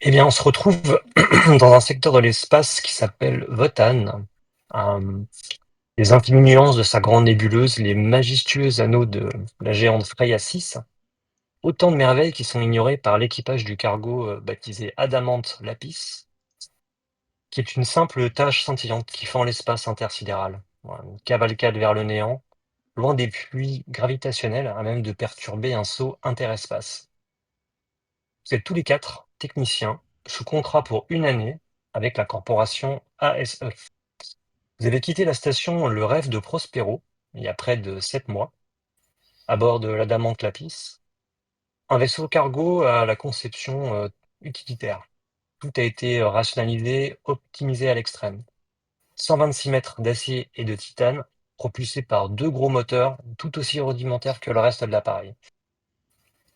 Eh bien, on se retrouve dans un secteur de l'espace qui s'appelle Wotan. Hem, les infinies nuances de sa grande nébuleuse, les majestueux anneaux de la géante Freya 6, autant de merveilles qui sont ignorées par l'équipage du cargo, baptisé Adamanthe Lapis, qui est une simple tache scintillante qui fend l'espace intersidéral. Voilà, une cavalcade vers le néant, loin des puits gravitationnels à même de perturber un saut interespace. Vous êtes tous les 4 techniciens sous contrat pour une année avec la corporation ASE. Vous avez quitté la station Le Rêve de Prospero il y a près de 7 mois, à bord de l'Adamante Lapis, un vaisseau cargo à la conception utilitaire. Tout a été rationalisé, optimisé à l'extrême. 126 mètres d'acier et de titane, propulsés par 2 gros moteurs tout aussi rudimentaires que le reste de l'appareil.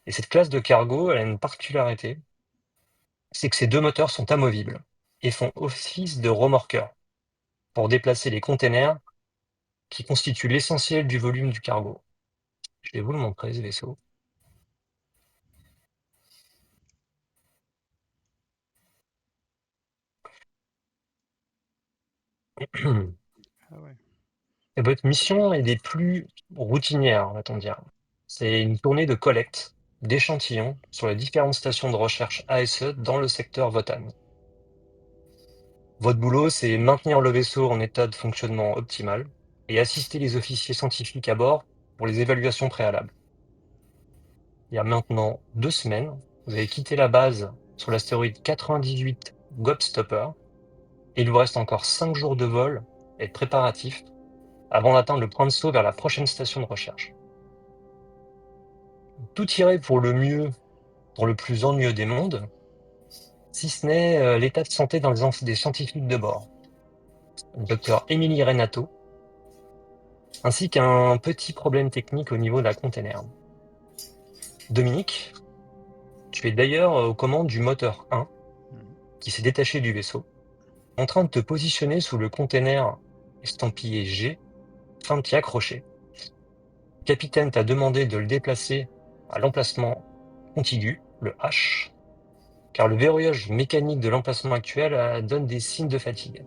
Et cette classe de cargo, elle a une particularité, c'est que ces 2 moteurs sont amovibles et font office de remorqueurs pour déplacer les containers qui constituent l'essentiel du volume du cargo. Je vais vous le montrer, ce vaisseau. Ah ouais. Et votre mission est des plus routinières, va-t-on dire. C'est une tournée de collecte d'échantillons sur les différentes stations de recherche ASE dans le secteur Wotan. Votre boulot, c'est maintenir le vaisseau en état de fonctionnement optimal et assister les officiers scientifiques à bord pour les évaluations préalables. Il y a maintenant 2 semaines, vous avez quitté la base sur l'astéroïde 98 Gobstopper et il vous reste encore 5 jours de vol et de préparatifs avant d'atteindre le point de saut vers la prochaine station de recherche. Tout irait pour le mieux dans le plus ennuyeux des mondes, si ce n'est l'état de santé des scientifiques de bord, le docteur Émilie Renato, ainsi qu'un petit problème technique au niveau de la container. Dominique, tu es d'ailleurs aux commandes du moteur 1 Mhm. qui s'est détaché du vaisseau, en train de te positionner sous le container estampillé G afin de t'y accrocher. Le capitaine t'a demandé de le déplacer à l'emplacement contigu, le H, car le verrouillage mécanique de l'emplacement actuel donne des signes de fatigue.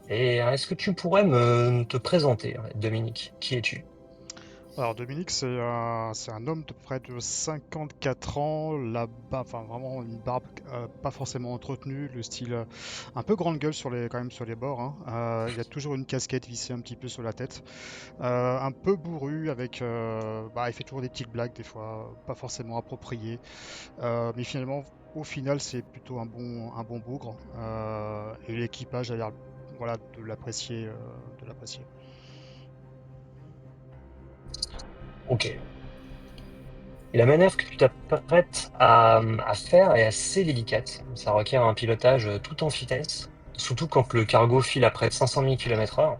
Et est-ce que tu pourrais te présenter, Dominique? Qui es-tu? Alors Dominique, c'est un homme de près de 54 ans, la barbe, enfin vraiment une barbe pas forcément entretenue, le style un peu grande gueule quand même sur les bords, hein. Il a toujours une casquette vissée un petit peu sur la tête, un peu bourru il fait toujours des petites blagues des fois, pas forcément appropriées, mais finalement au final c'est plutôt un bon bougre, et l'équipage a l'air voilà de l'apprécier. Ok. Et la manœuvre que tu t'apprêtes à faire est assez délicate. Ça requiert un pilotage tout en vitesse, surtout quand le cargo file à près de 500 000 km/h.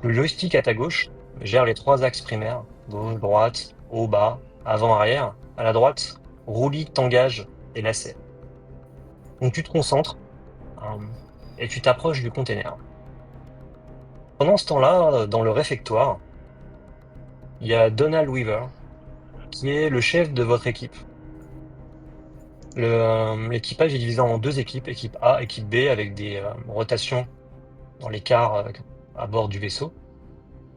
Le joystick à ta gauche gère les 3 axes primaires, gauche, droite, haut, bas, avant, arrière. À la droite, roulis, tangage et lacet. Donc tu te concentres euh, et tu t'approches du container. Pendant ce temps-là, dans le réfectoire, il y a Donald Weaver, qui est le chef de votre équipe. L'équipage est divisé en 2 équipes, équipe A, équipe B, avec des rotations dans les quarts à bord du vaisseau.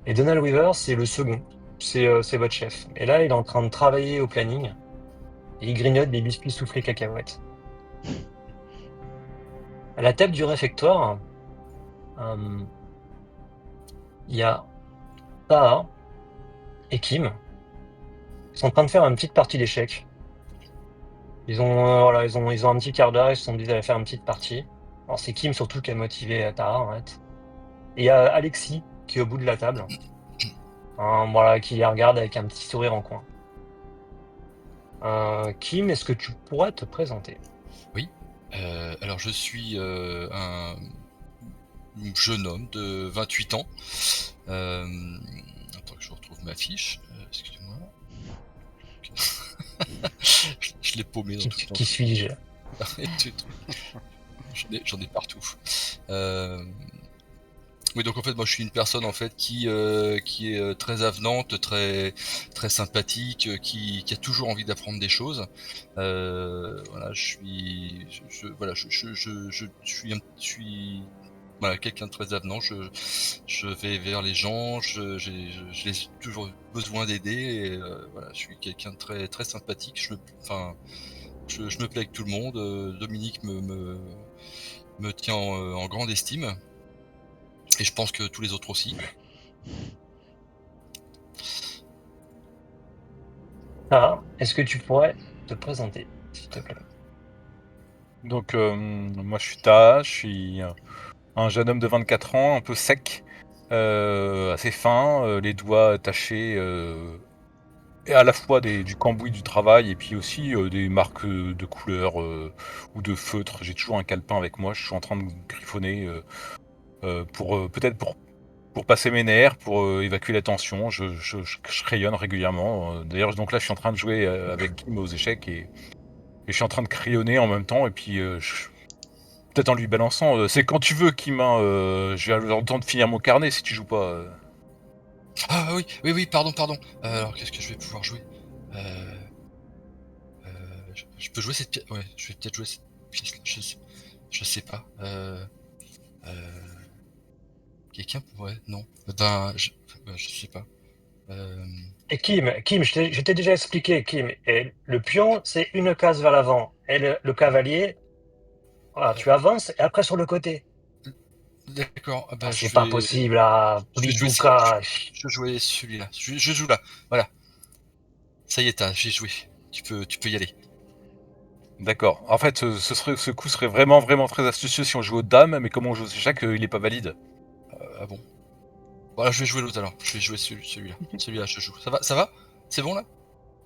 Et Donald Weaver, c'est le second, c'est votre chef. Et là, il est en train de travailler au planning et il grignote des biscuits soufflés cacahuètes. À la table du réfectoire, euh, il y a Taha et Kim. Ils sont en train de faire une petite partie d'échecs. Voilà, ils ont un petit quart d'heure, ils se sont dit d'aller faire une petite partie. Alors c'est Kim surtout qui a motivé Taha, en fait. Et il y a Alexis qui est au bout de la table, hein, voilà, qui les regarde avec un petit sourire en coin. Kim, est-ce que tu pourrais te présenter? Oui. Alors je suis un jeune homme de 28 ans. Attends que je retrouve ma fiche. Excuse-moi. Je l'ai paumé dans toute Qui l'entreprise. suis-je? Des trucs. J'en ai partout. Euh, Oui, donc en fait, moi, je suis une personne en fait qui est très avenante, très sympathique, qui a toujours envie d'apprendre des choses. Voilà, voilà, je suis voilà quelqu'un de très avenant. Je vais vers les gens, je laisse toujours besoin d'aider. Et voilà, je suis quelqu'un de très sympathique. Enfin, je me plais avec tout le monde. Dominique me tient en grande estime. Et je pense que tous les autres aussi. Tara, est-ce que tu pourrais te présenter, s'il te plaît? Donc, moi, je suis Ta, je suis un jeune homme de 24 ans, un peu sec, assez fin, les doigts tachés, et à la fois du cambouis du travail et puis aussi, des marques, de couleurs, ou de feutres. J'ai toujours un calepin avec moi, je suis en train de griffonner, pour, peut-être pour passer mes nerfs, pour, évacuer la tension. Je crayonne régulièrement, d'ailleurs, donc là, je suis en train de jouer, avec Kim aux échecs et je suis en train de crayonner en même temps et puis, peut-être en lui balançant, «C'est quand tu veux Kim, hein, je vais avoir le temps de finir mon carnet si tu joues pas, Ah oui, oui, oui, pardon. Alors qu'est-ce que je vais pouvoir jouer? Heu, je peux jouer cette pièce. Ouais, je vais peut-être jouer cette pièce-là, je sais pas. Heu, quelqu'un pourrait? Non. Ben, je sais pas. Hem, Et Kim, je t'ai déjà expliqué, Kim. Et le pion, c'est une case vers l'avant. Et le cavalier, voilà, tu avances et après sur le côté. d'accord, ah Ah, bah, c'est pas possible, là, je vais jouer ce Bliduka. je vais jouer celui-là. Je joue là, voilà. Ça y est, j'ai joué. Tu peux y aller. d'accord. En fait, ce coup serait vraiment, vraiment très astucieux si on joue aux dames, mais comme on joue aux échecs, il est pas valide. Ah bon? Voilà, je vais jouer l'autre alors. Je vais jouer celui-là. Celui-là, je joue. Ça va? C'est bon là?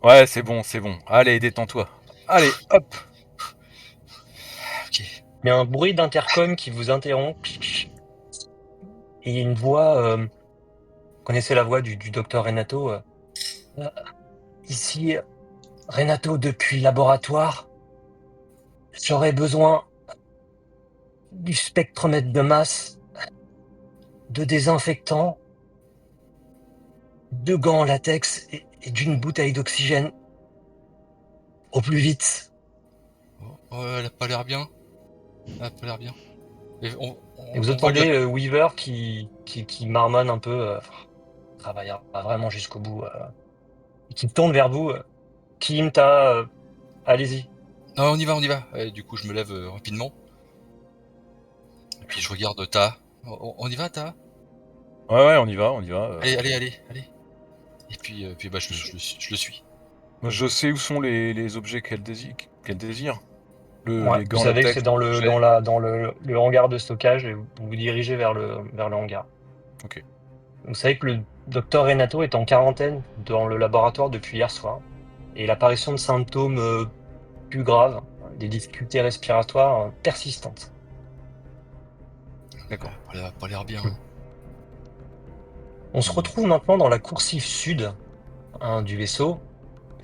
Ouais, c'est bon, c'est bon. Allez, détends-toi. Allez, hop! OK. Il y a un bruit d'intercom qui vous interrompt. Et il y a une voix, connaissez la voix du docteur Renato? Euh, Ici, Renato, depuis le laboratoire, j'aurais besoin du spectromètre de masse, de désinfectant, de gants en latex et d'une bouteille d'oxygène au plus vite. Oh, elle a pas l'air bien. Elle a pas l'air bien. Et Et vous on va lui entendez Weaver qui marmonne un peu, travaillera vraiment jusqu'au bout, et qui tourne vers vous. Kim, allez-y. non, on y va. Et du coup, je me lève rapidement. Et puis je regarde Ta. On y va, Ta? Ouais, ouais, on y va, on y va. Allez. Et puis bah, je le suis. Je sais où sont les objets qu'elle désire. Ouais, Les vous gants savez que c'est latex, dans le le jet. dans la dans le hangar de stockage et vous vous dirigez vers le hangar. OK. Vous savez que le docteur Renato est en quarantaine dans le laboratoire depuis hier soir et l'apparition de symptômes, plus graves, des difficultés respiratoires, persistantes. D'accord. Elle a pas l'air bien, Mmh. hein. On se Mmh. retrouve maintenant dans la coursive sud, du vaisseau,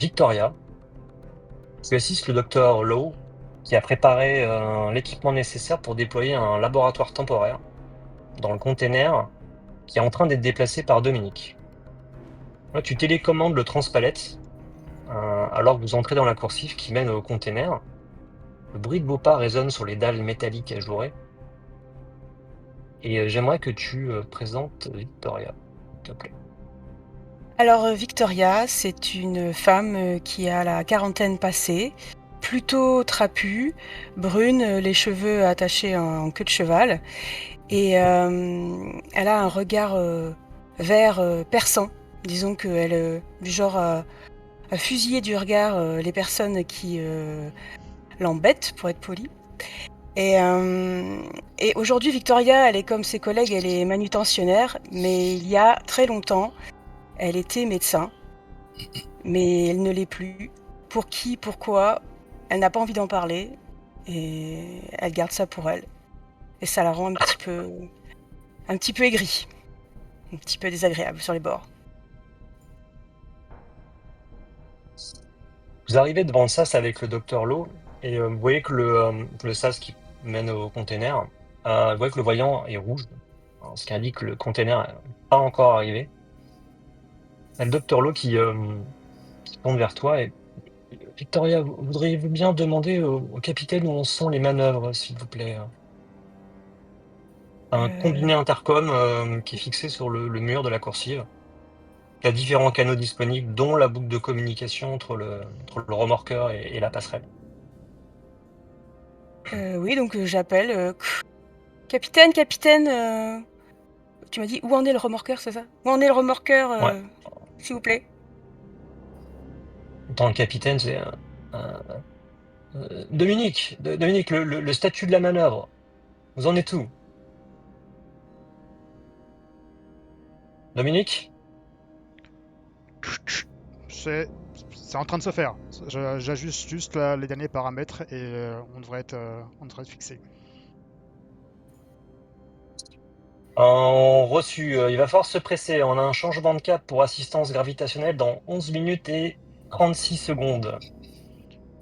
Victoria. Où assiste le docteur Lowe, qui a préparé, l'équipement nécessaire pour déployer un laboratoire temporaire dans le container qui est en train d'être déplacé par Dominique. Là, tu télécommandes le transpalette, alors que vous entrez dans la coursive qui mène au container. Le bruit de vos pas résonne sur les dalles métalliques ajourées et j'aimerais que tu, présentes Victoria, s'il te plaît. Alors, Victoria, c'est une femme, qui a la quarantaine passée, plutôt trapue, brune, les cheveux attachés en queue de cheval et elle a un regard, vert, perçant. Disons qu'elle, du genre à fusiller du regard, les personnes qui, l'embêtent, pour être polie et aujourd'hui, Victoria, elle est comme ses collègues, elle est manutentionnaire, mais il y a très longtemps, elle était médecin. Mais elle ne l'est plus. Pour qui, pourquoi, elle n'a pas envie d'en parler et elle garde ça pour elle. Et ça la rend un petit peu aigrie, un petit peu désagréable sur les bords. Vous arrivez devant le sas avec le docteur Lowe et vous voyez que le sas qui mène au container, vous voyez que le voyant est rouge ce qui indique que le container n'est pas encore arrivé. Il y a le Dr. Lowe qui tourne vers toi et Victoria, voudriez-vous bien demander au capitaine où en sont les manœuvres, s'il vous plaît? Un combiné intercom qui est fixé sur le mur de la coursive. Il y a différents canaux disponibles, dont la boucle de communication entre le remorqueur et la passerelle. Oui, donc j'appelle. Capitaine, tu m'as dit où en est le remorqueur, c'est ça? Où en est le remorqueur, Ouais. s'il vous plaît? Dans le capitaine, c'est Dominique, Dominique, le statut de la manœuvre. Vous en êtes où? Dominique? C'est en train de se faire. J'ajuste juste les derniers paramètres et on devrait être fixé. En reçu, il va falloir se presser. On a un changement de cap pour assistance gravitationnelle dans 11 minutes et 36 secondes.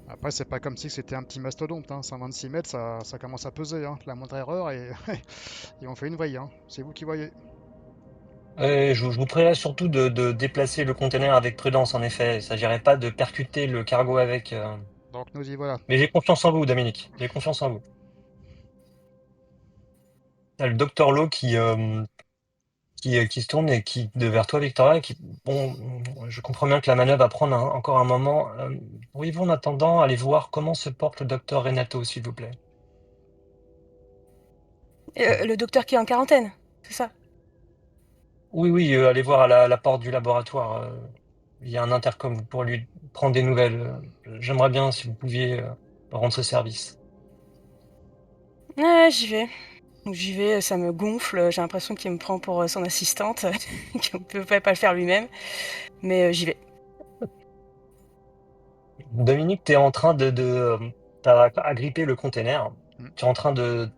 Après, c'est pas comme si c'était un petit mastodonte, hein. 126 mètres, ça commence à peser, hein. La moindre erreur et, et on fait une vrille, hein. C'est vous qui voyez. Je vous prierai surtout de déplacer le conteneur avec prudence, en effet. Il ne s'agirait pas de percuter le cargo avec. Donc nous y voilà. Mais j'ai confiance en vous, Dominique. J'ai confiance en vous. T'as le Dr. Lowe qui se tourne et vers toi, Victoria, bon, je comprends bien que la manœuvre va prendre encore un moment. Pourriez-vous en attendant aller voir comment se porte le docteur Renato, s'il vous plaît? Le docteur qui est en quarantaine, c'est ça? Oui, allez voir à la porte du laboratoire. Il y a un intercom pour lui prendre des nouvelles. J'aimerais bien si vous pouviez rendre ce service. Ouais, j'y vais. Donc j'y vais, ça me gonfle, j'ai l'impression qu'il me prend pour son assistante, qu'il ne peut pas le faire lui-même, mais j'y vais. Dominique, tu es en train t'as agrippé le container. Mm. Tu es en train de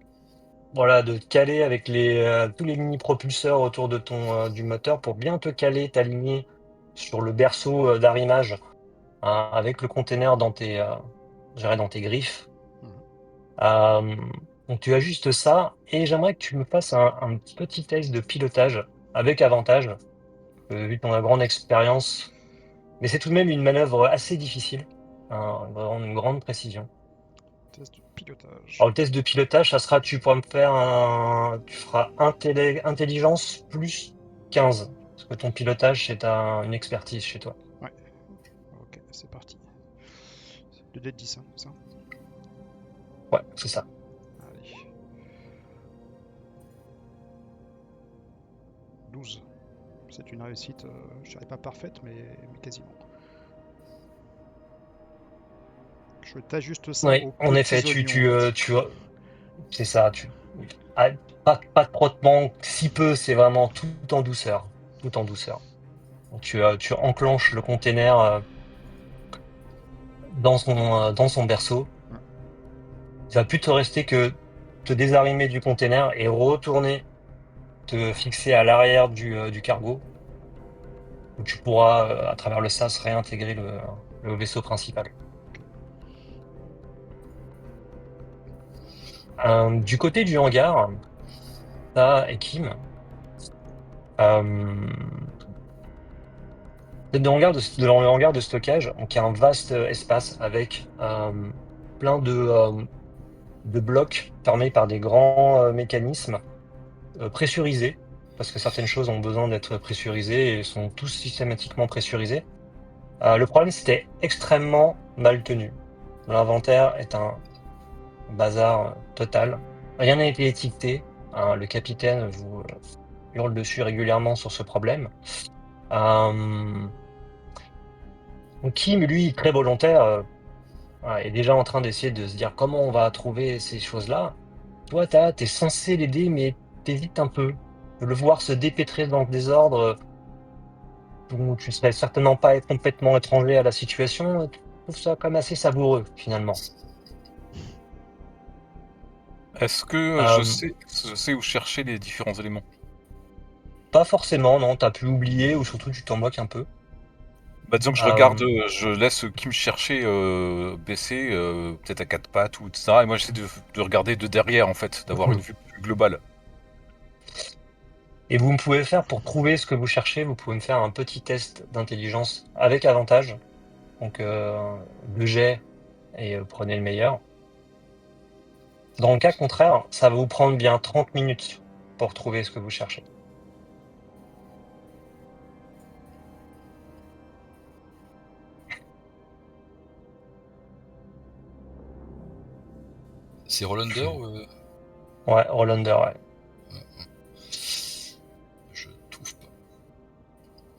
te caler avec tous les mini-propulseurs autour de du moteur pour bien te caler, t'aligner sur le berceau d'arrimage, hein, avec le container dans je dirais dans tes griffes. Euh, donc tu ajustes ça et j'aimerais que tu me fasses un petit test de pilotage avec avantage, vu ton grande expérience. Mais c'est tout de même une manœuvre assez difficile, hein, vraiment une grande précision. Test de pilotage. Alors, le test de pilotage, ça sera, tu pourras me faire tu feras intelligence plus 15. Parce que ton pilotage, c'est une expertise chez toi. Ouais. Ok, c'est parti. 2 d 10, hein, c'est ça? Ouais, c'est ça. Allez. 12. C'est une réussite, je dirais pas parfaite, mais quasiment. Je t'ajuste ça Oui, aux en effet, petits oignons, hein. c'est ça. Ah, pas de frottement, si peu, c'est vraiment tout en douceur. Tout en douceur. Donc, tu enclenches le container dans son berceau. Ouais. Il va plus te rester que te désarrimer du container et retourner te fixer à l'arrière du cargo, où tu pourras, à travers le sas, réintégrer le vaisseau principal. Du côté du hangar, t'as Ekim. Le hangar de stockage, donc il y a un vaste espace avec plein de blocs fermés par des grands mécanismes pressurisés, parce que certaines choses ont besoin d'être pressurisées et sont tous systématiquement pressurisés. Le problème, c'était extrêmement mal tenu. L'inventaire est un bazar total. Rien n'a été étiqueté. Le capitaine vous hurle dessus régulièrement sur ce problème. Donc Kim, lui, très volontaire, est déjà en train d'essayer de se dire comment on va trouver ces choses-là. Toi, t'es censé l'aider, mais t'hésites un peu. De le voir se dépêtrer dans le désordre, où tu ne serais certainement pas complètement étranger à la situation, tu trouves ça quand même assez savoureux, finalement. Est-ce que je sais où chercher les différents éléments? Pas forcément, non, t'as pu oublier, ou surtout tu t'en moques un peu. Bah, disons que je regarde, je laisse Kim chercher, baisser, peut-être à 4 pattes ou etc. Et moi j'essaie de regarder de derrière en fait, d'avoir une vue plus globale. Et vous pouvez faire, pour trouver ce que vous cherchez, vous pouvez me faire un petit test d'intelligence avec avantage. Donc, 2 jets et prenez le meilleur. Dans le cas contraire, ça va vous prendre bien 30 minutes pour trouver ce que vous cherchez. C'est Rollander ou Ouais, Rollander, ouais. je trouve pas.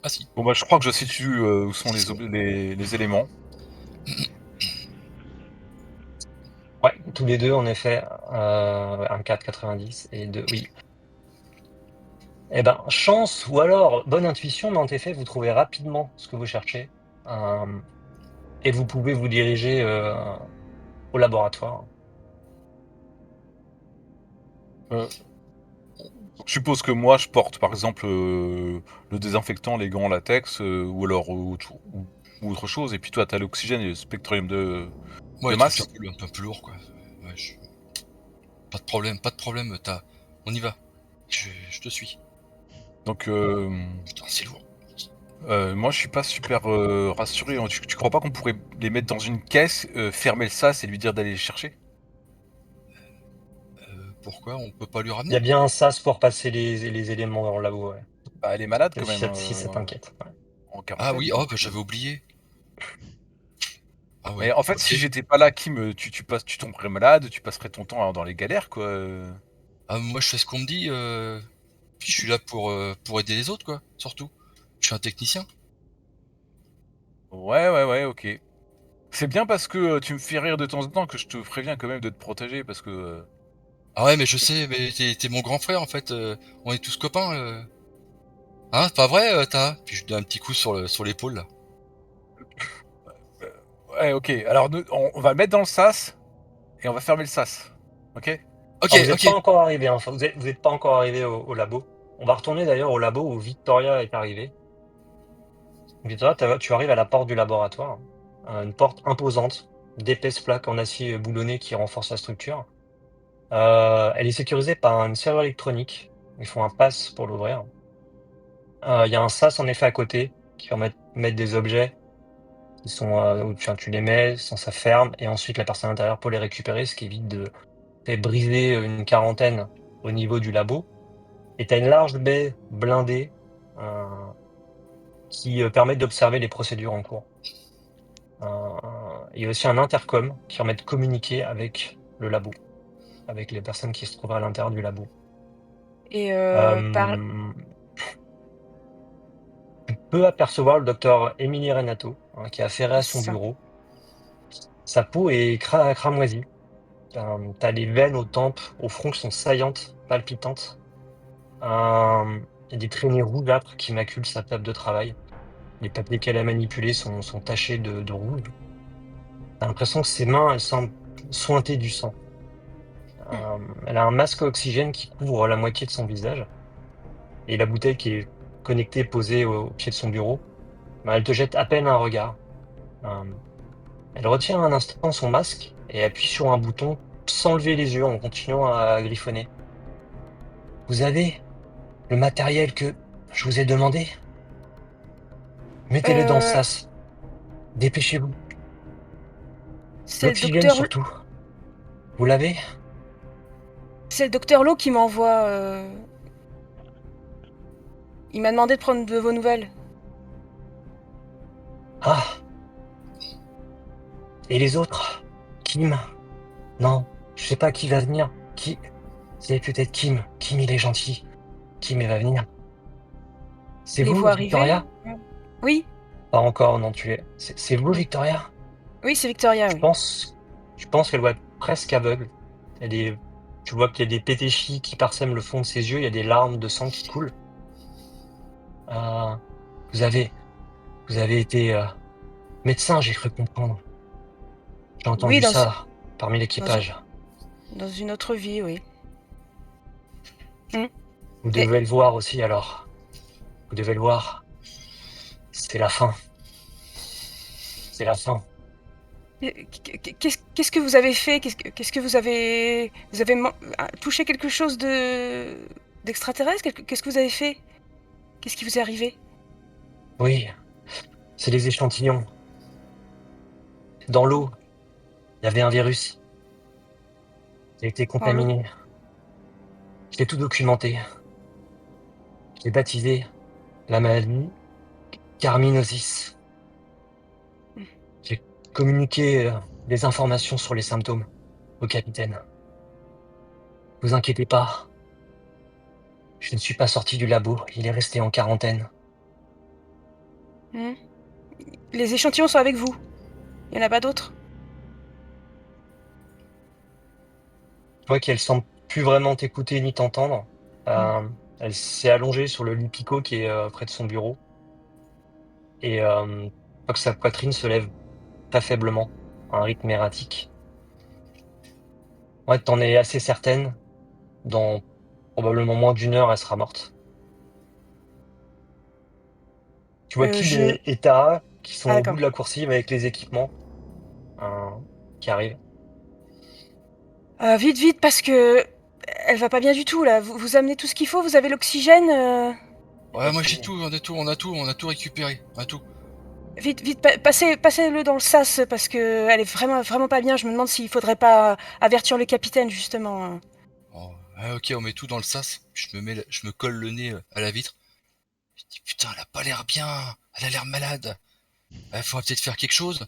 Ah si. Bon bah je crois que je situe où sont les éléments. Ouais, tous les deux, en effet, un 4,90 et 2, oui. Eh ben, chance ou alors bonne intuition, mais en effet, vous trouvez rapidement ce que vous cherchez, et vous pouvez vous diriger, au laboratoire. Donc, je suppose que moi je porte par exemple le désinfectant, les gants en latex, ou alors ou autre chose, et puis toi t'as l'oxygène et le spectrium de Ouais, truc masse. un peu lourd quoi. Ouais, pas de problème, on y va. Je te suis. Donc Putain, c'est lourd. moi je suis pas super rassuré, hein. Tu crois pas qu'on pourrait les mettre dans une caisse, fermer le sas et lui dire d'aller les chercher? Pourquoi on peut pas lui Il y a ramener? bien un sas pour passer les éléments dans le labo, ouais, Bah, elle est malade quand si même, ça t'inquiète, ouais. en Ah quarantaine, oui, oh donc bah j'avais oublié. Ah mais ouais, en fait, si ok. j'étais pas là, tu tomberais malade, tu passerais ton temps dans les galères, quoi, Ah, moi je fais ce qu'on me dit, puis je suis là pour aider les autres quoi, surtout. Je suis un technicien. Ouais, ouais, ouais, OK. C'est bien parce que, tu me fais rire de temps en temps que je te préviens quand même de te protéger parce que, Ah ouais, mais je sais, mais t'es mon grand frère en fait, on est tous copains, hein, c'est pas vrai, Puis je lui donne un petit coup sur l'épaule là. ouais, OK. Alors on va le mettre dans le sas et on va fermer le sas. OK? Ok, Alors vous êtes ok. pas encore arrivé, hein, enfin vous êtes pas encore arrivé au labo. On va retourner d'ailleurs au labo où Victoria est arrivée. Victoria, tu arrives à la porte du laboratoire, une porte imposante, d'épaisses plaques en acier boulonné qui renforcent la structure. Elle est sécurisée par une serrure électronique. Il faut un pass pour l'ouvrir. Il y a un sas en effet à côté qui permet de mettre des objets qui sont, où tu les mets, sans ça ferme et ensuite la personne à l'intérieur peut les récupérer, ce qui évite de fait briser, une quarantaine au niveau du labo. Et tu as une large baie blindée, heu, qui, permet d'observer les procédures en cours. Heu, il y a aussi un intercom qui permet de communiquer avec le labo, avec les personnes qui se trouvent à l'intérieur du labo. Et Hem, Tu peux apercevoir le docteur Émilie Renato, hein, qui est affairé à son ça. bureau. Sa peau est cramoisie. Tu les veines aux tempes, au front qui sont saillantes, palpitantes. Il y a des traînées rougeâtres qui maculent sa table de travail. Les papiers qu'elle a manipulés sont tachés de rouge. Tu l'impression que ses mains, elles semblent suinter du sang. Mmh. Elle a un masque à oxygène qui couvre la moitié de son visage et la bouteille qui est connectée, posée au pied de son bureau, bah, elle te jette à peine un regard. Hem, Elle retire un instant son masque et appuie sur un bouton sans lever les yeux en continuant à griffonner. «Vous avez le matériel que je vous ai demandé? Mettez-le dans le Heu, sas. Dépêchez-vous. c'est le L'oxygène docteur surtout. Vous l'avez?» c'est le docteur Lowe qui m'envoie, il m'a demandé de prendre de vos nouvelles. «Ah, et les autres? Kim? Non, je sais pas qui va venir. Qui? C'est peut-être Kim. Kim, il est gentil. Kim, il va venir. C'est Je les vous, vois arriver. Victoria?» Oui, «Pas encore, non, c'est vous, mmh. Victoria?» Oui, c'est Victoria, Je oui. pense je pense qu'elle doit être presque aveugle. Elle est Tu vois qu'il y a des pétéchis qui parsèment le fond de ses yeux, il y a des larmes de sang qui coulent. Heu, vous avez vous avez été, médecin, j'ai cru comprendre. J'ai Oui, entendu ça parmi dans u l'équipage. dans une autre vie, oui. Mmh. Vous Et devez le voir aussi alors. Vous devez le voir. C'est la fin. C'est la fin. qu'est-ce que vous avez fait? Qu'est-ce que vous avez touché quelque chose de d'extraterrestres? Qu'est-ce que vous avez fait? Qu'est-ce qui vous est arrivé? Oui, c'est les échantillons. Dans l'eau, il y avait un virus. Il a été Dans l'eau? contaminé. Je l'ai tout documenté. Je l'ai baptisé la maladie Carminosis. J'ai communiqué des informations sur les symptômes au capitaine. Vous inquiétez pas, je ne suis pas sorti du labo, il est resté en quarantaine. Hmm. Les échantillons sont avec vous. Il n'y en a pas d'autres? Je vois qu'elle semble plus vraiment t'écouter ni t'entendre. Elle s'est allongée sur le lit picot qui est près de son bureau. Et je vois que sa poitrine se lève très faiblement, à un rythme erratique. Ouais, t'en es assez certaine. Dans probablement moins d'une heure, elle sera morte. Tu vois Kim Je... et Tara qui sont Ah, au bout d'accord. de la coursive avec les équipements euh, qui arrivent. Vite, vite, parce que elle va pas bien du tout là. Vous amenez tout ce qu'il faut, vous avez l'oxygène. Ouais, moi j'ai tout, on a tout récupéré, on a tout. Vite, vite, passez-le dans le sas parce que elle est vraiment, vraiment pas bien. Je me demande s'il faudrait pas avertir le capitaine justement. Oh, ouais, ok, on met tout dans le sas. Je me colle le nez à la vitre. Je dis putain, elle a pas l'air bien, elle a l'air malade. Il faudrait peut-être faire quelque chose.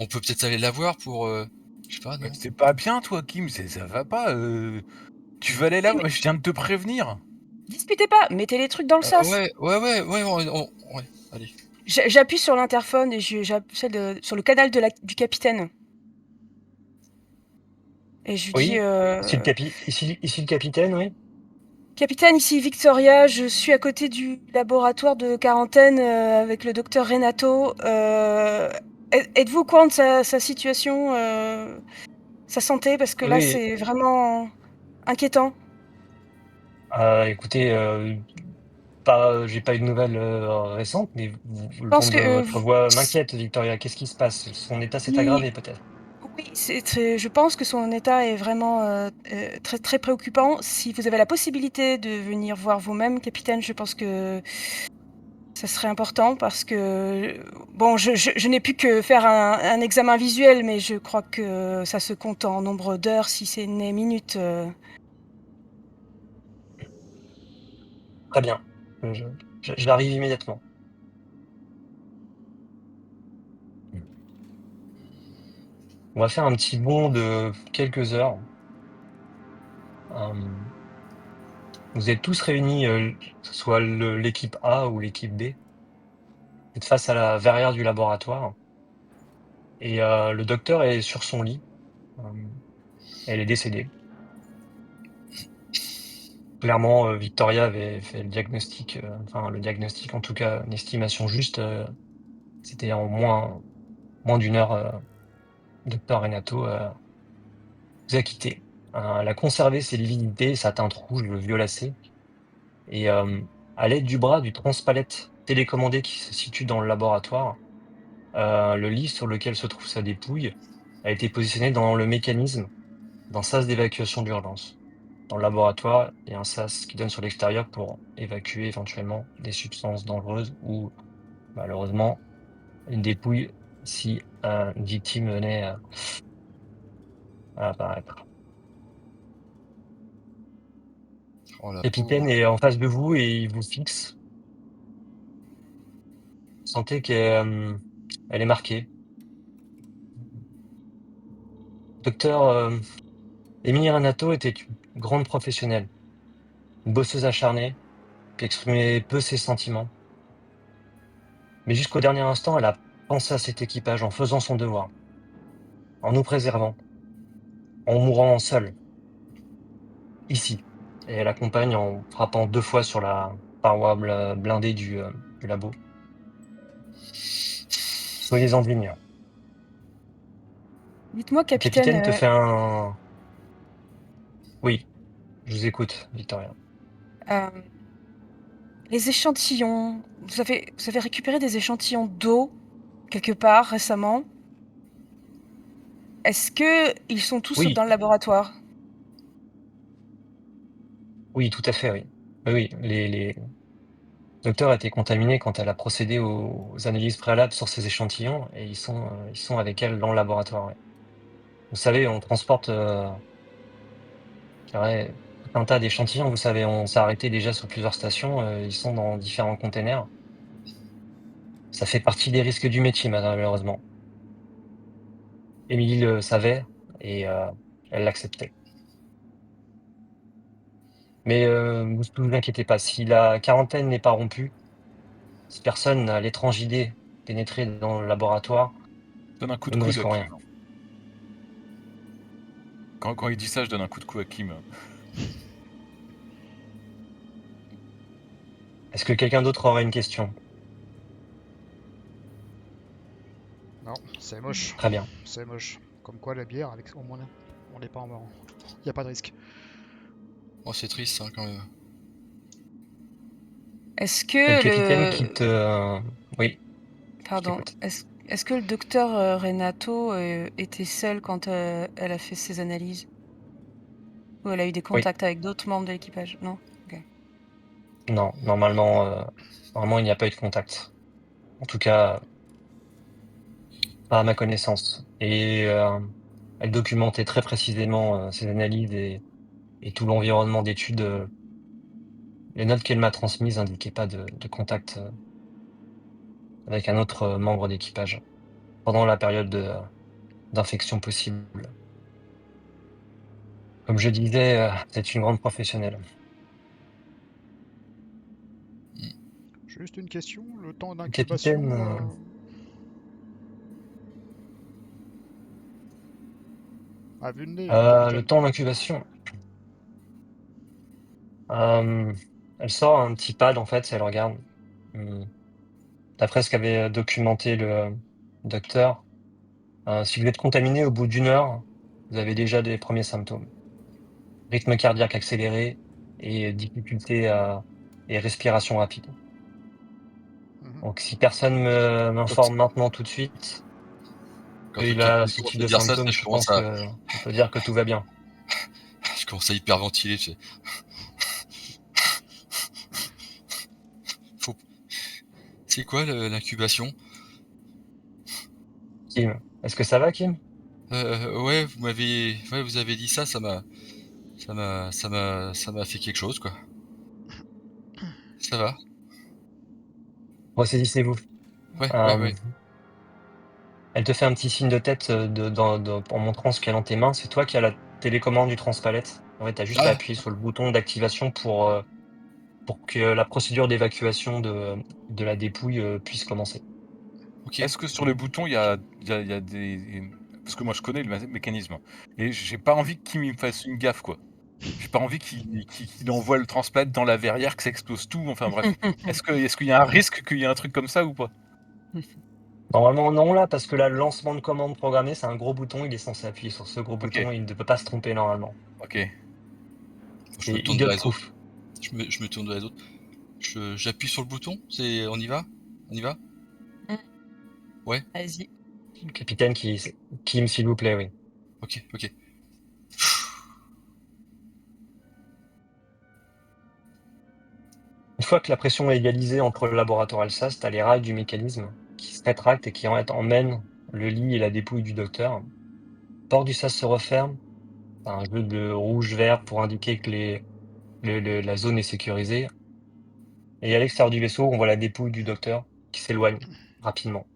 On peut peut-être aller la voir pour, je sais pas, Mais non? c'est pas bien, toi, Kim, ça va pas. Tu vas aller là, Oui, mais je viens de te prévenir. disputez pas, mettez les trucs dans le sas. Ouais, allez. J'appuie sur l'interphone et sur le canal du capitaine. Et je lui dis Oui, ici le capitaine, oui. Capitaine, ici Victoria, je suis à côté du laboratoire de quarantaine avec le docteur Renato. Êtes-vous au courant de sa situation, sa santé? Parce que là, Oui, c'est vraiment inquiétant. écoutez, j'ai pas eu de nouvelles récentes, mais Je le ton pense de que votre voix m'inquiète, Victoria. Qu'est-ce qui se passe? Son état s'est il- aggravé, peut-être? oui, je pense que son état est vraiment très, très préoccupant. Si vous avez la possibilité de venir voir vous-même, capitaine, je pense que ça serait important parce que, bon, je n'ai pu que faire un examen visuel, mais je crois que ça se compte en nombre d'heures, si ce n'est minutes. Très bien. Je, j'arrive immédiatement. On va faire un petit bond de quelques heures. Euh, Vous êtes tous réunis, que ce soit l'équipe A ou l'équipe B. Vous êtes face à la verrière du laboratoire et le docteur est sur son lit. Euh, Elle est décédée. Clairement, Victoria avait fait le diagnostic, enfin le diagnostic, en tout cas une estimation juste, c'était en moins d'une heure, docteur Renato vous a quitté. Elle a conservé ses lividités, sa teinte rouge violacée et à l'aide du bras du transpalette télécommandé qui se situe dans le laboratoire, le lit sur lequel se trouve sa dépouille a été positionné dans le mécanisme d'un sas d'évacuation d'urgence. Dans le laboratoire, il y a un sas qui donne sur l'extérieur pour évacuer éventuellement des substances dangereuses ou malheureusement une dépouille si une victime venait à apparaître. Oh la Le capitaine pauvre. est en face de vous et il vous fixe. Vous sentez qu'elle elle est marquée. Docteur Émilie Ranato était une grande professionnelle, une bosseuse acharnée qui exprimait peu ses sentiments. Mais jusqu'au dernier instant, elle a pensé à cet équipage en faisant son devoir, en nous préservant, en mourant seule, ici. Et elle accompagne en frappant 2 fois sur la paroi blindée du labo. Soyez-en dignes. Dites-moi, Le capitaine, capitaine te fait un... Oui, je vous écoute, Victoria. euh, les échantillons, vous avez récupéré des échantillons d'eau quelque part récemment. Est-ce que ils sont tous Oui, dans le laboratoire? Oui, tout à fait, oui. Oui, oui, les docteurs étaient contaminés quand elle a procédé aux analyses préalables sur ces échantillons et ils sont avec elle dans le laboratoire, ouais. Vous savez, on transporte, je dirais, tout un tas d'échantillons, vous savez, on s'est arrêté déjà sur plusieurs stations, ils sont dans différents containers. Ça fait partie des risques du métier, malheureusement. Émilie le savait et elle l'acceptait. Mais vous inquiétez pas, si la quarantaine n'est pas rompue, si personne n'a l'étrange idée de pénétrer dans le laboratoire, Je donne un coup de nous ne coude à risquons rien. Kim. Quand il dit ça, je donne un coup de coude à Kim. Est-ce que quelqu'un d'autre aurait une question? Non, c'est moche. Très bien. C'est moche. Comme quoi la bière, avec au moins, on n'est pas en... Il n'y a pas de risque. Oh, c'est triste, hein, quand même. Est-ce C'est le que capitaine qui le... te oui, je Pardon. t'écoute. Est-ce que le docteur Renato était seul quand elle a fait ses analyses? Ou elle a eu des Oui. contacts avec d'autres membres de l'équipage? Non? Ok. Non, normalement, il n'y a pas eu de contact. En tout cas, pas à ma connaissance et elle documentait très précisément, ses analyses et tout l'environnement d'études, les notes qu'elle m'a transmises indiquaient pas de contact, avec un autre, membre d'équipage pendant la période d'infection possible. Comme je disais, c'est une grande professionnelle. Juste une question, le temps Le capitaine, d'incubation... à vue de nez, hein, le capitaine. temps d'incubation, hem, elle sort un petit pad en fait, elle regarde. Mmh, d'après ce qu'avait, documenté le docteur, si vous êtes contaminé au bout d'une heure, vous avez déjà des premiers symptômes. Rythme cardiaque accéléré et difficulté à et respiration rapide. Mhm. Donc si personne Quand, m'informe maintenant tout de suite quand, qu'il quand a il ce commence type à de dire ça, symptômes, je je commence pense à, qu'on peut dire que tout va bien. je commence à hyperventiler. Tu sais. Faut... C'est quoi l'incubation? Kim, est-ce que ça va Kim? Ouais, ouais, vous avez dit ça, ça m'a fait quelque chose, quoi. Ça va? Ressaisissez-vous. Ouais, ouais, Hem, ouais. Elle te fait un petit signe de tête, en montrant ce qu'il y a dans tes mains. C'est toi qui as la télécommande du transpalette. En fait, tu as juste à Ah, appuyer sur le bouton d'activation pour que la procédure d'évacuation de la dépouille, puisse commencer. ok. Est-ce que sur le bouton, il y a des... Parce que moi, je connais le mécanisme. Et j'ai pas envie que Kim me fasse une gaffe, quoi. J'ai pas envie qu'il envoie le transpalette dans la verrière, que ça explose tout. Enfin bref. Est-ce qu'il y a un risque qu'il y ait un truc comme ça ou pas? Normalement non là, parce que là, le lancement de commande programmé, c'est un gros bouton, il est censé appuyer sur ce gros Ok, bouton et il ne peut pas se tromper normalement. ok. Je C'est me tourne vers idiot les autres. proof. Je me tourne vers les autres. J'appuie sur le bouton. On y va? On y va? Mm. Ouais. Allez-y. Le capitaine qui Kim, s'il vous plaît, oui. Ok, ok. Une fois que la pression est égalisée entre le laboratoire Alsace, tu as les rails du mécanisme qui se rétractent et qui en fait emmènent le lit et la dépouille du docteur. La porte du sas se referme, tu un jeu de rouge-vert pour indiquer que la zone est sécurisée et à l'extérieur du vaisseau, on voit la dépouille du docteur qui s'éloigne rapidement.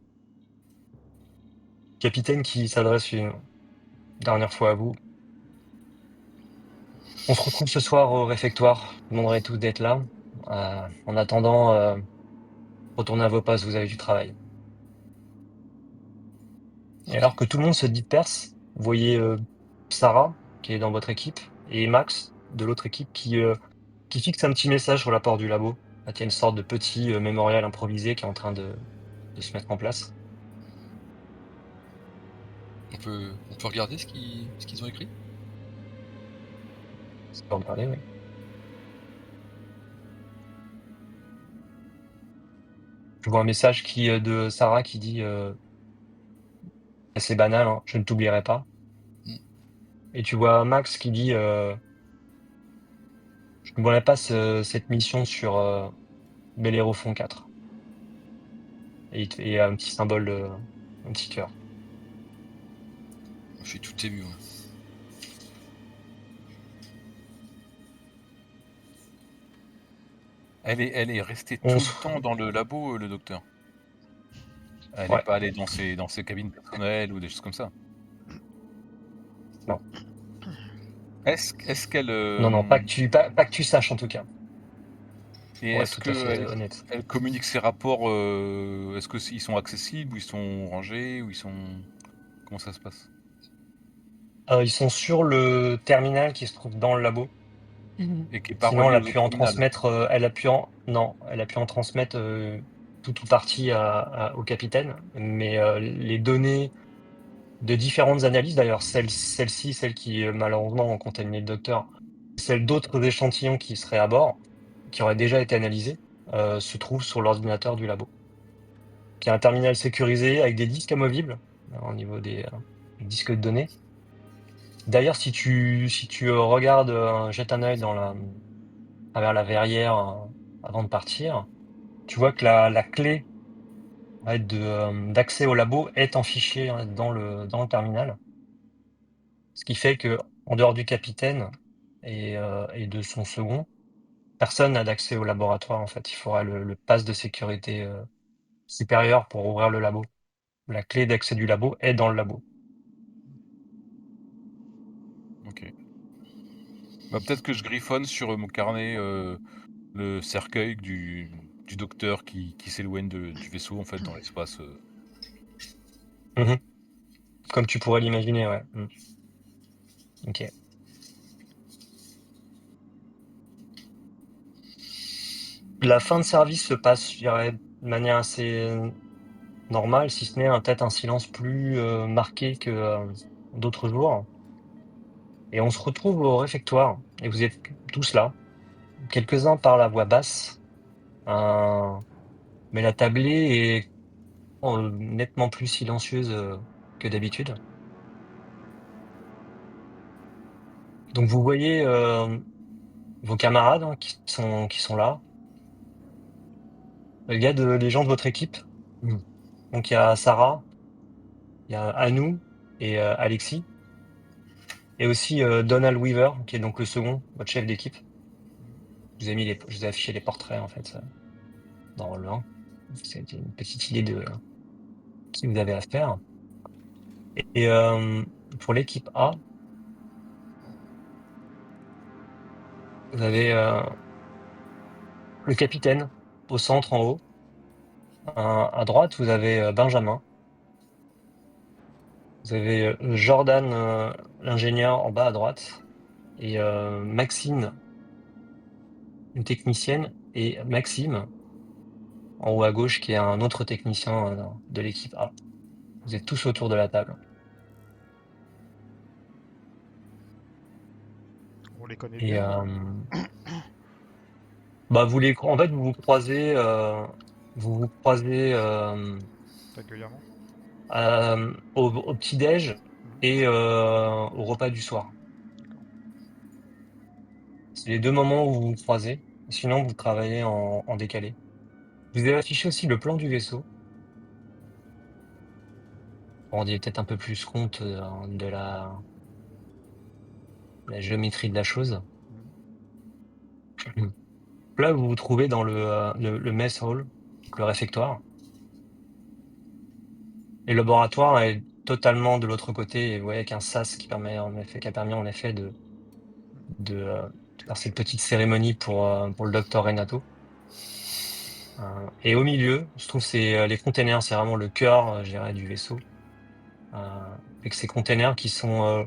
Capitaine qui s'adresse une dernière fois à vous. On se retrouve ce soir au réfectoire. Je vous demanderai tous d'être là. En attendant, retournez à vos postes, vous avez du travail. Et Ok. alors que tout le monde se disperse, vous voyez, Sarah, qui est dans votre équipe, et Max, de l'autre équipe, qui fixe un petit message sur la porte du labo. Là, il y a une sorte de petit, mémorial improvisé qui est en train de se mettre en place. On peut regarder ce qu'ils ont écrit? Tu peux regarder, oui. Je vois un message de Sarah qui dit, assez banal, hein: «Je ne t'oublierai pas» Hmm. et tu vois Max qui dit, n'oublierai pas cette mission sur Bellérophon 4. Et il y a un petit symbole, un petit cœur. Je suis tout ému. Ouais. Elle est restée On tout se- le temps dans le labo, le docteur. Elle est Ouais. pas allée dans ses cabines personnelles ou des choses comme ça. Non. Est-ce qu'elle Non, pas que tu saches en tout cas. et Pour être est-ce tout à fait qu'elle honnête. elle communique ses rapports, est-ce que ils sont accessibles ou ils sont rangés ou ils sont comment ça se passe? Ils sont sur le terminal qui se trouve dans le labo. Et qui est pas Sinon, relié elle a aux pu autres en terminals? transmettre, elle a pu en transmettre tout ou partie au capitaine, mais les données de différentes analyses, d'ailleurs, celle-ci, celle qui malheureusement ont contaminé le docteur, celle d'autres échantillons qui seraient à bord, qui auraient déjà été analysés, se trouvent sur l'ordinateur du labo, qui est un terminal sécurisé avec des disques amovibles au niveau des disques de données. D'ailleurs, si tu regardes, jettes un œil à travers la verrière avant de partir, tu vois que la clé ouais, d'accès au labo est en fichier hein, dans le terminal. Ce qui fait que, en dehors du capitaine et de son second, personne n'a d'accès au laboratoire en fait. Il faudra le pass de sécurité supérieur pour ouvrir le labo. La clé d'accès du labo est dans le labo. OK. Bah, peut-être que je griffonne sur, mon carnet, le cercueil du docteur qui s'éloigne du vaisseau, en fait, dans l'espace, Mhm. Comme tu pourrais l'imaginer, ouais. Ok. La fin de service se passe, je dirais, de manière assez normale, si ce n'est peut-être un silence plus marqué que d'autres jours. Et on se retrouve au réfectoire, et vous êtes tous là. Quelques-uns parlent à voix basse, euh, mais la tablée est nettement plus silencieuse que d'habitude. Donc vous voyez vos camarades hein, qui sont là. Les gens de votre équipe. Mm. Donc il y a Sarah, il y a Anou et Alexis, et aussi Donald Weaver, qui est donc le second, votre chef d'équipe. Je vous ai affiché les portraits en fait dans le 1. C'était une petite idée de qui vous avez à faire. Et pour l'équipe A, vous avez le capitaine au centre en haut. À droite, vous avez Benjamin. Vous avez Jordan, l'ingénieur, en bas à droite. Et Maxine, une technicienne. Et Maxime, en haut à gauche, qui est un autre technicien de l'équipe A. Vous êtes tous autour de la table. On les connaît Et bien, non? bah, en fait, vous vous croisez Régulièrement. au petit-déj Mhm. et au repas du soir. D'accord. C'est les deux moments où vous vous croisez. Sinon, vous travaillez en décalé. Je vous ai affiché aussi le plan du vaisseau. Vous rendiez peut-être un peu plus compte de la géométrie de la chose. Mhm. Là, vous vous trouvez dans le mess hall, donc le réfectoire. Et le laboratoire est totalement de l'autre côté, et vous voyez, avec un sas qui a permis en effet de faire cette petite cérémonie pour le docteur Renato. Et au milieu, je trouve c'est les containers, c'est vraiment le cœur, je dirais, du vaisseau. Avec ces containers qui sont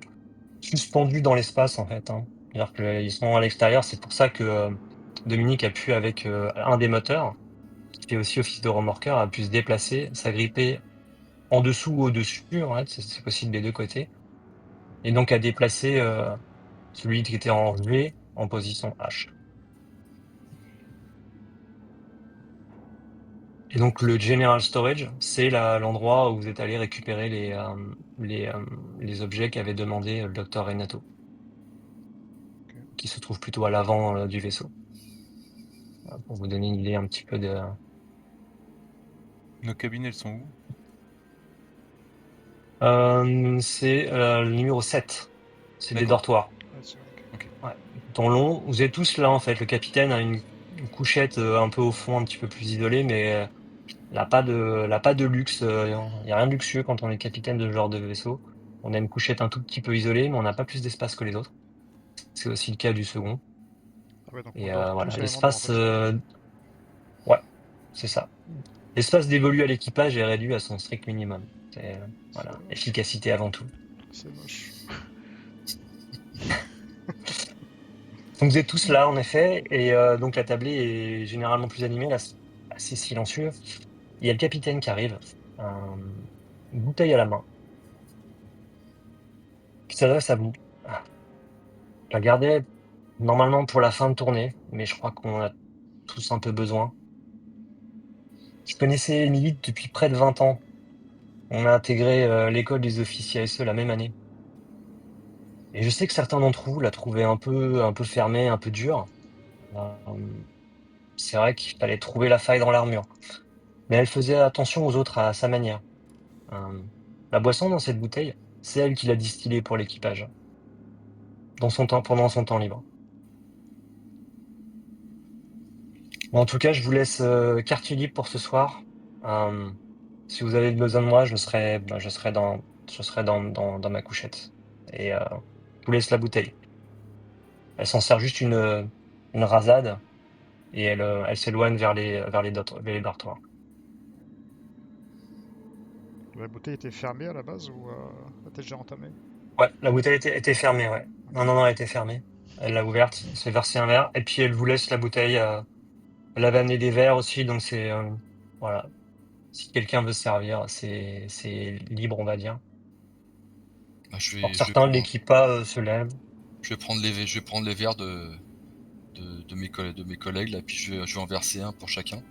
suspendus dans l'espace en fait. Hein. C'est-à-dire qu'ils sont à l'extérieur. C'est pour ça que Dominique a pu, avec un des moteurs, qui fait aussi office de remorqueur, a pu se déplacer, s'agripper en dessous ou au-dessus. En fait, c'est possible des deux côtés. Et donc a déplacé celui qui était en V en position H. Et donc le General Storage, c'est l'endroit où vous êtes allé récupérer les objets qu'avait demandé le docteur Renato. qui se trouve plutôt à l'avant du vaisseau. Voilà, pour vous donner une idée un petit peu de... Nos cabines, elles sont où? C'est le numéro 7. C'est des D'accord. dortoirs. Ouais, ok. Ouais. Dans long, vous êtes tous là en fait. Le capitaine a une couchette un peu au fond, un petit peu plus isolée, mais elle a pas de luxe. Il n'y a rien de luxueux quand on est capitaine de ce genre de vaisseau. On a une couchette un tout petit peu isolée, mais on n'a pas plus d'espace que les autres. C'est aussi le cas du second. Ah ouais, donc on Et dort voilà, tous au même endroit en l'espace, fait. ouais, c'est ça. L'espace dévolu à l'équipage est réduit à son strict minimum. Voilà, C'est efficacité avant tout. c'est moche. Donc vous êtes tous là en effet, et donc la tablée est généralement plus animée, là c'est assez silencieux. Il y a le capitaine qui arrive, une bouteille à la main, qui s'adresse à vous. Ah, je la gardais normalement pour la fin de tournée, mais je crois qu'on en a tous un peu besoin. Je connaissais Émilie depuis près de 20 ans. On a intégré l'école des officiers ASE la même année. Et je sais que certains d'entre vous la trouvaient un peu fermée, un peu dure. Euh, c'est vrai qu'il fallait trouver la faille dans l'armure. Mais elle faisait attention aux autres à sa manière. Euh, la boisson dans cette bouteille, c'est elle qui l'a distillée pour l'équipage, dans son temps, pendant son temps libre. Bon, en tout cas, je vous laisse quartier libre pour ce soir. Euh, si vous avez besoin de moi, je serai dans ma couchette. Et je vous laisse la bouteille. Elle s'en sert juste une rasade et elle s'éloigne vers les dortoirs. La bouteille était fermée à la base ou était déjà entamée? Ouais, la bouteille était fermée, ouais. Ok. Non, elle était fermée. Elle l'a ouverte, elle s'est versé un verre, et puis elle vous laisse la bouteille. Elle avait amené des verres aussi, donc voilà. Si quelqu'un veut se servir, c'est libre, on va dire. Bah, Alors certains ne l'équipent pas, se lèvent. je vais prendre les verres de mes collègues là, puis je vais en verser un pour chacun.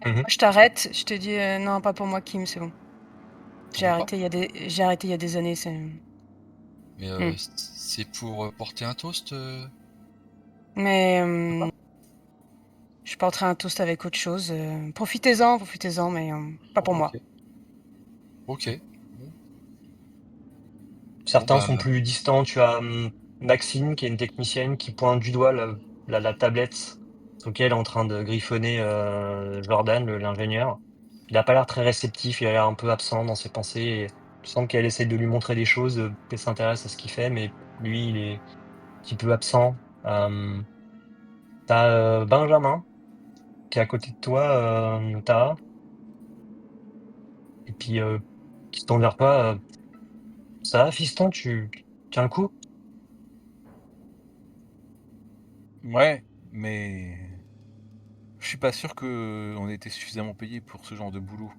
Mhm. Moi, je t'arrête, je te dis non, pas pour moi, Kim, c'est bon. J'ai T'en veux pas arrêté, j'ai arrêté il y a des années. Mais Hmm. c'est pour porter un toast Mais pas je porterai un toast avec autre chose. Profitez-en, mais pas pour moi. Ok. Ok. Bon Certains bah sont plus distants. Tu as Maxine, qui est une technicienne, qui pointe du doigt la tablette sur laquelle est en train de griffonner Jordan, l'ingénieur. Il n'a pas l'air très réceptif, il a l'air un peu absent dans ses pensées. Et tu sens qu'elle essaie de lui montrer des choses, qu'elle s'intéresse à ce qu'il fait, mais lui, il est un petit peu absent. T'as Benjamin, qui est à côté de toi, Tara, et puis qui se tourne vers toi. Ça va, fiston, tu tiens le coup? Ouais, mais je suis pas sûr que on ait été suffisamment payé pour ce genre de boulot.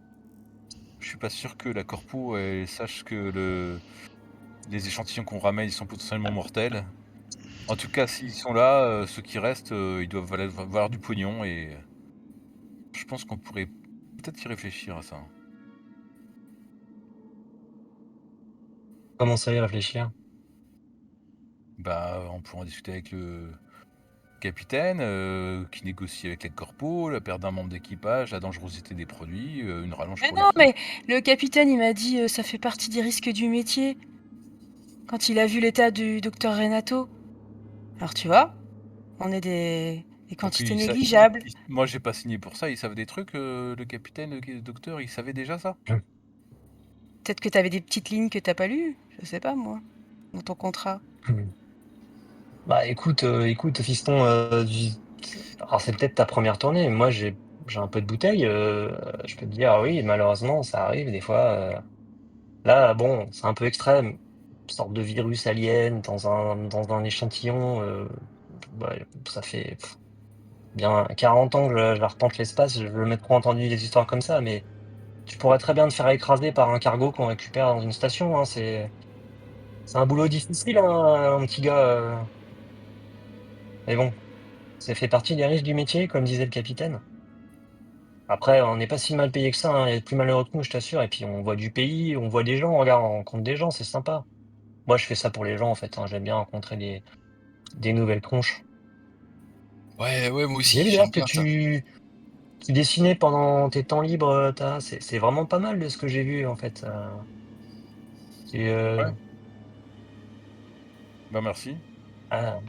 Je suis pas sûr que la corpo elle sache que les échantillons qu'on ramène ils sont potentiellement mortels. En tout cas, s'ils sont là, ceux qui restent, ils doivent valoir du pognon et je pense qu'on pourrait peut-être y réfléchir à ça. Commence à y réfléchir. Bah, on pourra en discuter avec le capitaine, qui négocie avec les corpos, la perte d'un membre d'équipage, la dangerosité des produits, une rallonge Mais pour non, l'équipe. mais le capitaine, il m'a dit ça fait partie des risques du métier. Quand il a vu l'état du docteur Renato. Alors tu vois, on est des Donc quantités négligeables. moi j'ai pas signé pour ça, ils savent des trucs, le capitaine, le docteur, ils savaient déjà ça? Peut-être que t'avais des petites lignes que t'as pas lues, je sais pas moi, dans ton contrat. Bah écoute, fiston, alors c'est peut-être ta première tournée. Moi, j'ai un peu de bouteille. Je peux te dire, oui, malheureusement, ça arrive des fois. Là, bon, c'est un peu extrême. Une sorte de virus alien dans un échantillon. Bah, ça fait bien 40 ans que je arpente l'espace. Je veux mettre trop entendu des histoires comme ça, mais tu pourrais très bien te faire écraser par un cargo qu'on récupère dans une station. Hein. C'est un boulot difficile, hein, mon petit gars. Mais bon, ça fait partie des risques du métier, comme disait le capitaine. Après, on n'est pas si mal payé que ça, hein. Il y a plus malheureux que nous, je t'assure. Et puis, on voit du pays, on voit des gens, on regarde, on rencontre des gens, c'est sympa. Moi, je fais ça pour les gens, en fait, hein. J'aime bien rencontrer des nouvelles tronches. Ouais, moi J'ai aussi, vu j'aime d'ailleurs que bien ça. tu dessinais pendant tes temps libres, c'est vraiment pas mal de ce que j'ai vu en fait. C'est, Ouais, bah merci. ah,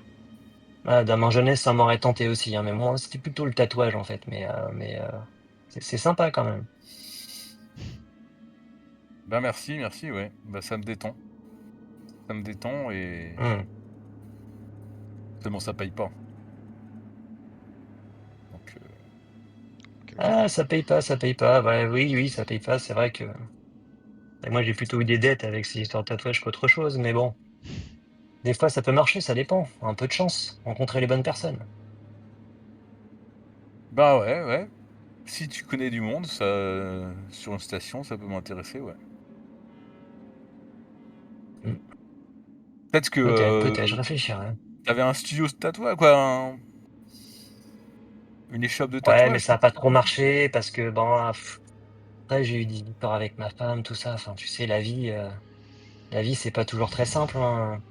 dans ma jeunesse, ça m'aurait tenté aussi, hein, mais moi, c'était plutôt le tatouage en fait, c'est sympa quand même. Bah merci, ouais. Bah ça me détend. Ça me détend et Mmh. seulement ça paye pas. Donc Ok, ok. Ah, ça paye pas. Ouais, oui, oui, ça paye pas. C'est vrai que et moi, j'ai plutôt eu des dettes avec ces histoires de tatouage qu'autre chose, mais bon, des fois, ça peut marcher, ça dépend. Un peu de chance, rencontrer les bonnes personnes. bah ouais. Si tu connais du monde, ça, sur une station, ça peut m'intéresser, ouais. Mmh. Peut-être que, Peut-être, je réfléchirai. tu un studio de tatouage quoi, une échoppe de Ouais, mais tatouage? ça a pas trop marché parce que bon, après, j'ai eu des histoires avec ma femme, tout ça. Enfin, tu sais, la vie, c'est pas toujours très simple, hein.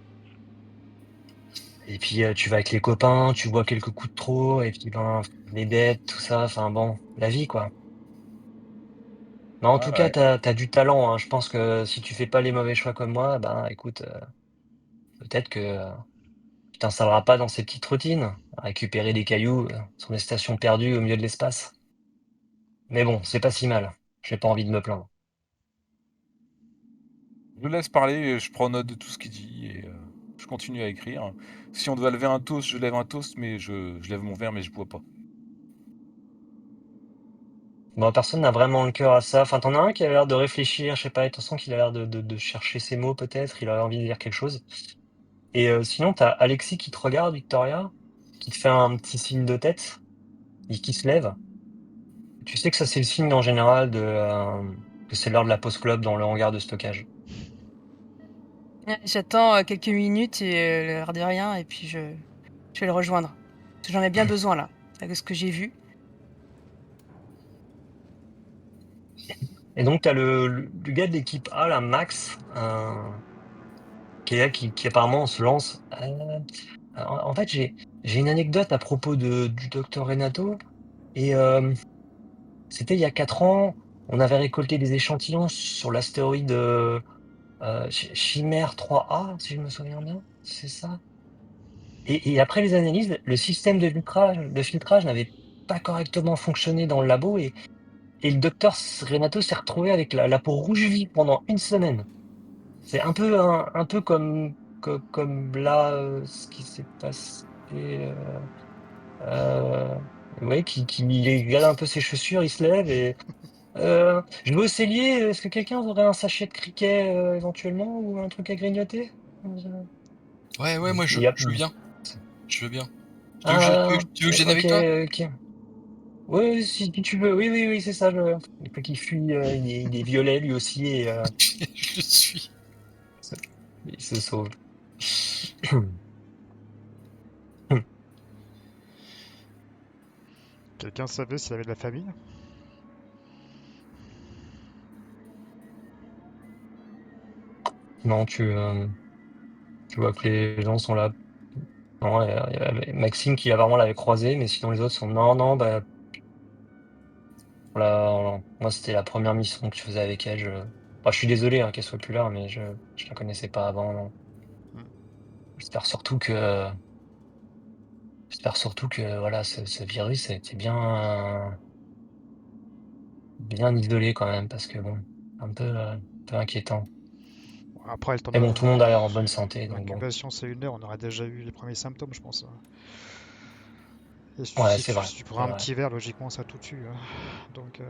Et puis, tu vas avec les copains, tu bois quelques coups de trop et puis, ben, les dettes, tout ça. Enfin bon, la vie, quoi. Mais en Ouais, tout cas, ouais. t'as du talent, hein. Je pense que si tu fais pas les mauvais choix comme moi, ben, écoute, peut-être que, tu t'installeras pas dans ces petites routines, à récupérer des cailloux, sur des stations perdues au milieu de l'espace. Mais bon, c'est pas si mal. J'ai pas envie de me plaindre. Je le laisse parler, je prends note de tout ce qu'il dit et je continue à écrire. Si on doit lever un toast, je lève un toast, mais je lève mon verre, mais je bois pas. Bon, personne n'a vraiment le cœur à ça. Enfin, t'en as un qui a l'air de réfléchir, je sais pas, et tu sens qu'il a l'air de chercher ses mots peut-être, il a envie de dire quelque chose. Et sinon, t'as Alexis qui te regarde, Victoria, qui te fait un petit signe de tête et qui se lève. Tu sais que ça, c'est le signe en général que c'est l'heure de la pause club dans le hangar de stockage. Ouais, j'attends, quelques minutes et l'air de rien et puis je vais le rejoindre. Parce que j'en ai bien besoin là, avec ce que j'ai vu. Et donc, t'as le gars de l'équipe A, là, Max, qui est là, qui apparemment se lance. En fait, j'ai une anecdote à propos du docteur Renato. Et c'était il y a 4 ans, on avait récolté des échantillons sur l'astéroïde Chimère 3A, si je me souviens bien, c'est ça? Et après les analyses, le système de filtrage n'avait pas correctement fonctionné dans le labo et le docteur Renato s'est retrouvé avec la peau rouge vif pendant une semaine. C'est un peu comme là, ce qui s'est passé, heu, ouais, qui il regarde un peu ses chaussures, il se lève et «Je vais au cellier, est-ce que quelqu'un aurait un sachet de criquet, éventuellement ou un truc à grignoter?» Ouais, moi il y a je veux bien, je veux bien. Tu veux que je vienne avec OK, toi? OK. Oui, si tu veux, oui, oui, oui, c'est ça, il faut qu'il fuit, il est violet lui aussi et Je le suis. se il se sauve. Quelqu'un savait s'il avait de la famille? Non, tu vois que les gens sont là. Non, il y avait Maxime qui apparemment l'avait croisé, mais sinon les autres sont: «Non, non, bah, voilà, moi c'était la première mission que je faisais avec elle, je suis désolé, hein, qu'elle soit plus là, mais je la connaissais pas avant, non. Hmm. J'espère surtout que j'espère surtout que voilà, ce virus a été bien isolé quand même parce que bon, un peu inquiétant. Bon, après, le temps Mais bon, tout le monde a l'air en bonne santé, donc bon. d'incubation, c'est 1 heure, on aurait déjà eu les premiers symptômes, je pense, hein. Et Ouais, si tu prends c'est un vrai. petit verre, logiquement, ça tout tue, hein. Donc,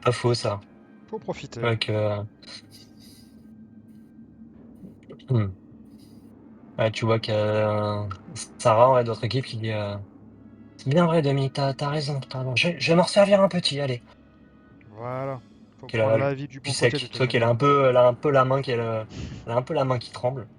Pas faux ça. faut profiter. Ouais que, mmh, ouais, tu vois que, Sarah, ouais, de notre équipe qui dit, «C'est bien vrai Dominique, tu raison, tu raison. Je vais m'en resservir un petit, allez». Voilà. Faut Qu'elle prendre a la vie du du bon côté, de sec. Tu toute vois qu'elle a manière. un peu elle a un peu la main qui tremble.